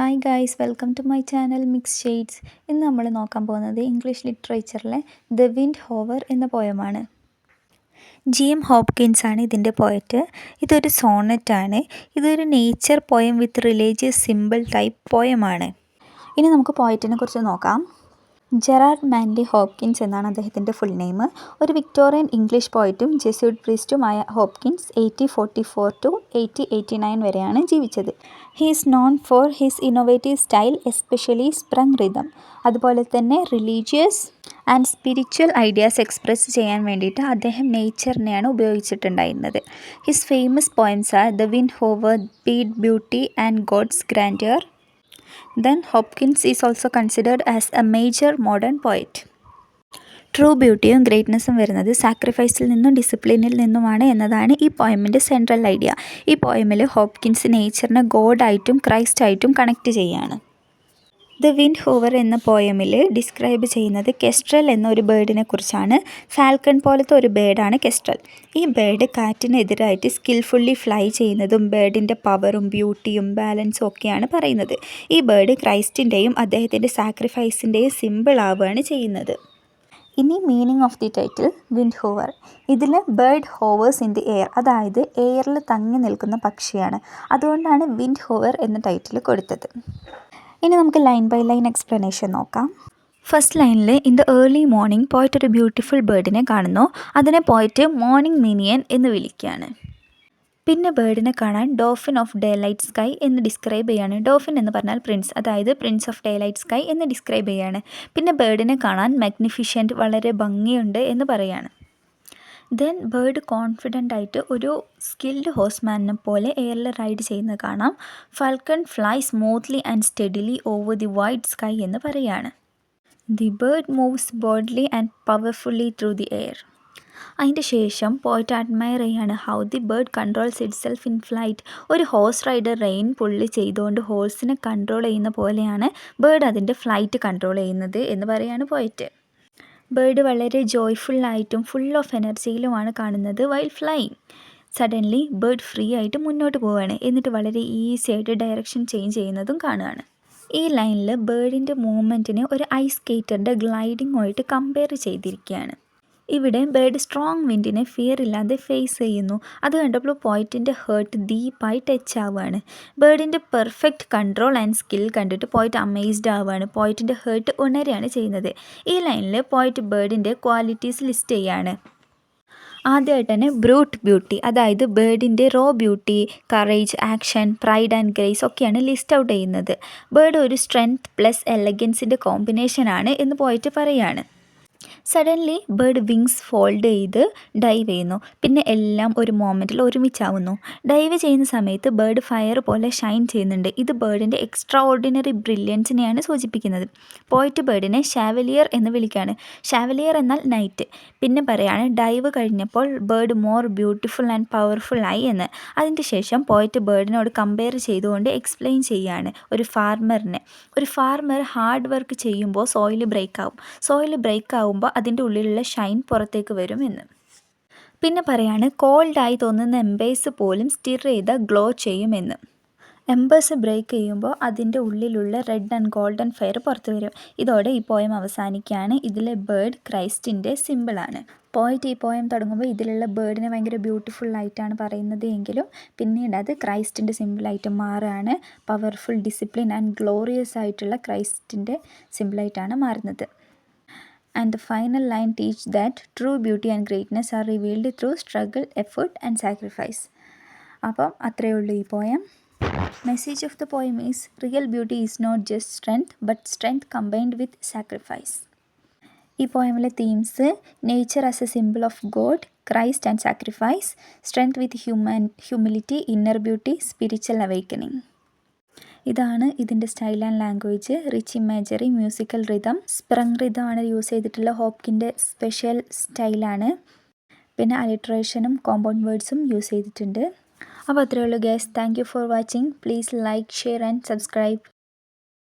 Hi guys, welcome to my channel mix shades. ഇന്ന് നമ്മൾ നോക്കാൻ പോകുന്നത് ഇംഗ്ലീഷ് ലിറ്ററേച്ചറിലെ ദ വിൻഡ് ഹോവർ എന്ന പോയമാണ്. GM ഹോപ്കിൻസ് ആണ് ഇതിൻ്റെ പോയറ്റ്. ഇതൊരു സോണറ്റാണ്. ഇതൊരു നേച്ചർ പോയം വിത്ത് റിലീജിയസ് സിമ്പിൾ ടൈപ്പ് പോയമാണ്. ഇനി നമുക്ക് പോയറ്റിനെ കുറിച്ച് നോക്കാം. ജെറാർഡ് മാൻലി ഹോപ്കിൻസ് എന്നാണ് അദ്ദേഹത്തിൻ്റെ ഫുൾ നെയിം. ഒരു വിക്ടോറിയൻ ഇംഗ്ലീഷ് പോയറ്റും ജെസ്യൂട്ട് പ്രീസ്റ്റുമായ ഹോപ്കിൻസ് 1844 ടു 1889 വരെയാണ് ജീവിച്ചത്. He is known for his innovative style, especially sprung rhythm. അതുപോലെ തന്നെ religious and spiritual ideas express ചെയ്യാൻ വേണ്ടിയിട്ട് അദ്ദേഹം നേച്ചറിനെയാണ് ഉപയോഗിച്ചിട്ടുണ്ടായിരുന്നത്. His famous poems are the windhover, pied beauty and God's grandeur. Then Hopkins is also considered as a major modern poet. True ബ്യൂട്ടിയും ഗ്രേറ്റ്നെസ്സും വരുന്നത് സാക്രിഫൈസിൽ നിന്നും ഡിസിപ്ലിനിൽ നിന്നുമാണ് എന്നതാണ് ഈ പോയമിൻ്റെ സെൻട്രൽ ഐഡിയ. ഈ പോയമിൽ ഹോപ്കിൻസ് നേച്ചറിനെ ഗോഡായിട്ടും ക്രൈസ്റ്റായിട്ടും കണക്റ്റ് ചെയ്യാണ്. ദ വിൻഡ് ഹൂവർ എന്ന പോയമിൽ ഡിസ്ക്രൈബ് ചെയ്യുന്നത് കെസ്ട്രൽ എന്നൊരു ബേർഡിനെ കുറിച്ചാണ്. ഫാൽക്കൺ പോലത്തെ ഒരു ബേർഡാണ് കെസ്ട്രൽ. ഈ ബേർഡ് കാറ്റിനെതിരായിട്ട് സ്കിൽഫുള്ളി ഫ്ലൈ ചെയ്യുന്നതും ബേർഡിൻ്റെ പവറും ബ്യൂട്ടിയും ബാലൻസും ഒക്കെയാണ് പറയുന്നത്. ഈ ബേർഡ് ക്രൈസ്റ്റിൻ്റെയും അദ്ദേഹത്തിൻ്റെ സാക്രിഫൈസിൻ്റെയും സിമ്പിൾ ആവുകയാണ് ചെയ്യുന്നത്. ഇനി meaning of the title wind Hoover. ഇതിൽ ബേർഡ് ഹോവേഴ്സ് ഇൻ ദി എയർ, അതായത് എയറിൽ തങ്ങി നിൽക്കുന്ന പക്ഷിയാണ്. അതുകൊണ്ടാണ് വിൻഡ് ഹൂവർ എന്ന ടൈറ്റിൽ കൊടുത്തത്. ഇനി നമുക്ക് ലൈൻ ബൈ ലൈൻ എക്സ്പ്ലനേഷൻ നോക്കാം. ഫസ്റ്റ് ലൈനിൽ ഇൻ ദ ഏർലി മോർണിംഗ് പോയിട്ട് ഒരു ബ്യൂട്ടിഫുൾ ബേർഡിനെ കാണുന്നു. അതിനെ പോയിട്ട് മോർണിംഗ് മിനിയൻ എന്ന് വിളിക്കുകയാണ്. പിന്നെ ബേർഡിനെ കാണാൻ ഡോഫിൻ ഓഫ് ഡേ ലൈറ്റ് സ്കൈ എന്ന് ഡിസ്ക്രൈബ് ചെയ്യാണ്. ഡോഫിൻ എന്ന് പറഞ്ഞാൽ പ്രിൻസ്, അതായത് Prince off day light sky എന്ന് ഡിസ്ക്രൈബ് ചെയ്യാണ്. പിന്നെ ബേർഡിനെ കാണാൻ മാഗ്നിഫിഷ്യൻറ്റ്, വളരെ ഭംഗിയുണ്ട് എന്ന് പറയാണ്. ദെൻ ബേർഡ് കോൺഫിഡൻ്റ് ആയിട്ട് ഒരു സ്കിൽഡ് ഹോഴ്സ്മാനിനെ പോലെ എയറിൽ റൈഡ് ചെയ്യുന്നത് കാണാം. Falcon fly smoothly and steadily over the wide sky എന്ന് പറയാണ്. The bird moves boldly and powerfully through the air. അതിൻ്റെ ശേഷം പോയിട്ട് അഡ്മയർ ചെയ്യാണ് how the bird controls itself in flight. ഒരു ഹോഴ്സ് റൈഡർ റെയിൻ പുള്ളി ചെയ്തുകൊണ്ട് ഹോഴ്സിനെ കൺട്രോൾ ചെയ്യുന്ന പോലെയാണ് ബേർഡ് അതിൻ്റെ ഫ്ലൈറ്റ് കൺട്രോൾ ചെയ്യുന്നത് എന്ന് പറയാണ് പോയിട്ട്. ബേർഡ് വളരെ ജോയ്ഫുള്ളായിട്ടും ഫുൾ ഓഫ് എനർജിയിലുമാണ് കാണുന്നത് while flying. Suddenly bird free ആയിട്ട് മുന്നോട്ട് പോവുകയാണ്. എന്നിട്ട് വളരെ ഈസി ആയിട്ട് ഡയറക്ഷൻ ചേഞ്ച് ചെയ്യുന്നതും കാണുകയാണ്. ഈ ലൈനിൽ ബേർഡിൻ്റെ മൂവ്മെൻറ്റിനെ ഒരു ഐസ് സ്കേറ്ററിൻ്റെ ഗ്ലൈഡിങ്ങുമായിട്ട് കമ്പയർ ചെയ്തിരിക്കുകയാണ്. ഇവിടെ ബേർഡ് സ്ട്രോങ് വിൻഡിനെ ഫിയർ ഇല്ലാതെ ഫേസ് ചെയ്യുന്നു. അത് കണ്ടപ്പോൾ പോയിറ്റിൻ്റെ ഹേർട്ട് ഡീപ്പായി ടച്ച് ആവുകയാണ്. ബേർഡിൻ്റെ പെർഫെക്റ്റ് കൺട്രോൾ ആൻഡ് സ്കിൽ കണ്ടിട്ട് പോയിറ്റ് അമേസ്ഡ് ആവുകയാണ്. പോയിറ്റിൻ്റെ ഹേർട്ട് ഉണരുകയാണ് ചെയ്യുന്നത്. ഈ ലൈനിൽ പോയിറ്റ് ബേർഡിൻ്റെ ക്വാളിറ്റീസ് ലിസ്റ്റ് ചെയ്യാണ്. ആദ്യമായിട്ട് തന്നെ ബ്രൂട്ട് ബ്യൂട്ടി, അതായത് ബേർഡിൻ്റെ raw beauty, courage, action, pride and grace ഒക്കെയാണ് ലിസ്റ്റ് ഔട്ട് ചെയ്യുന്നത്. ബേർഡ് ഒരു സ്ട്രെങ്ത് പ്ലസ് എലഗൻസിൻ്റെ കോമ്പിനേഷനാണ് എന്ന് പോയിട്ട് പറയുകയാണ്. സഡൻലി ബേർഡ് വിങ്സ് ഫോൾഡ് ചെയ്ത് ഡൈവ് ചെയ്യുന്നു. പിന്നെ എല്ലാം ഒരു മൊമെൻറ്റിൽ ഒരുമിച്ചാവുന്നു. ഡൈവ് ചെയ്യുന്ന സമയത്ത് ബേർഡ് ഫയർ പോലെ ഷൈൻ ചെയ്യുന്നുണ്ട്. ഇത് ബേർഡിൻ്റെ എക്സ്ട്രാ ഓർഡിനറി ബ്രില്യൻസിനെയാണ് സൂചിപ്പിക്കുന്നത്. പോയിട്ട് ബേർഡിനെ ഷാവലിയർ എന്ന് വിളിക്കുകയാണ്. ഷാവലിയർ എന്നാൽ നൈറ്റ്. പിന്നെ പറയാണ് ഡൈവ് കഴിഞ്ഞപ്പോൾ bird more beautiful and powerful ആയി എന്ന്. അതിൻ്റെ ശേഷം പോയിട്ട് ബേർഡിനോട് കമ്പയർ ചെയ്തുകൊണ്ട് എക്സ്പ്ലെയിൻ ചെയ്യുകയാണ് ഒരു ഫാർമർ ഹാർഡ് വർക്ക് ചെയ്യുമ്പോൾ സോയിൽ ബ്രേക്ക് ആവുമ്പോൾ അതിൻ്റെ ഉള്ളിലുള്ള ഷൈൻ പുറത്തേക്ക് വരും എന്ന്. പിന്നെ പറയാണ് കോൾഡായി തോന്നുന്ന എംബേഴ്സ് പോലും സ്റ്റിർ ചെയ്ത് ഗ്ലോ ചെയ്യുമെന്ന്. എംബേഴ്സ് ബ്രേക്ക് ചെയ്യുമ്പോൾ അതിൻ്റെ ഉള്ളിലുള്ള റെഡ് ആൻഡ് ഗോൾഡൻ ഫയർ പുറത്ത് വരും. ഇതോടെ ഈ പോയം അവസാനിക്കുകയാണ്. ഇതിലെ ബേർഡ് ക്രൈസ്റ്റിൻ്റെ സിമ്പിളാണ്. പോയിട്ട് ഈ പോയം തുടങ്ങുമ്പോൾ ഇതിലുള്ള ബേർഡിനെ ഭയങ്കര ബ്യൂട്ടിഫുള്ളായിട്ടാണ് പറയുന്നത് എങ്കിലും പിന്നീട് അത് ക്രൈസ്റ്റിൻ്റെ സിമ്പിളായിട്ട് മാറുകയാണ്. പവർഫുൾ, ഡിസിപ്ലിൻ ആൻഡ് ഗ്ലോറിയസ് ആയിട്ടുള്ള ക്രൈസ്റ്റിൻ്റെ സിമ്പിളായിട്ടാണ് മാറുന്നത്. And the final line teach that true beauty and greatness are revealed through struggle, effort and sacrifice. അപ്പം അത്രയേ ഉള്ളൂ ഈ poem. Message of the poem is real beauty is not just strength but strength combined with sacrifice. ഈ പോയമിലെ themes nature as a symbol of God, Christ and sacrifice, strength with humility, inner beauty, spiritual awakening. ഇതാണ് ഇതിൻ്റെ style and language. Rich imagery, musical rhythm, sprung rhythm ആണ് use ചെയ്തിട്ടുള്ള ഹോപ്കിൻ്റെ special സ്റ്റൈലാണ്. പിന്നെ അലിട്രേഷനും compound വേർഡ്സും use ചെയ്തിട്ടുണ്ട്. അപ്പോൾ അത്രയേ ഉള്ളൂ guys. Thank you for watching. Please like, share and subscribe.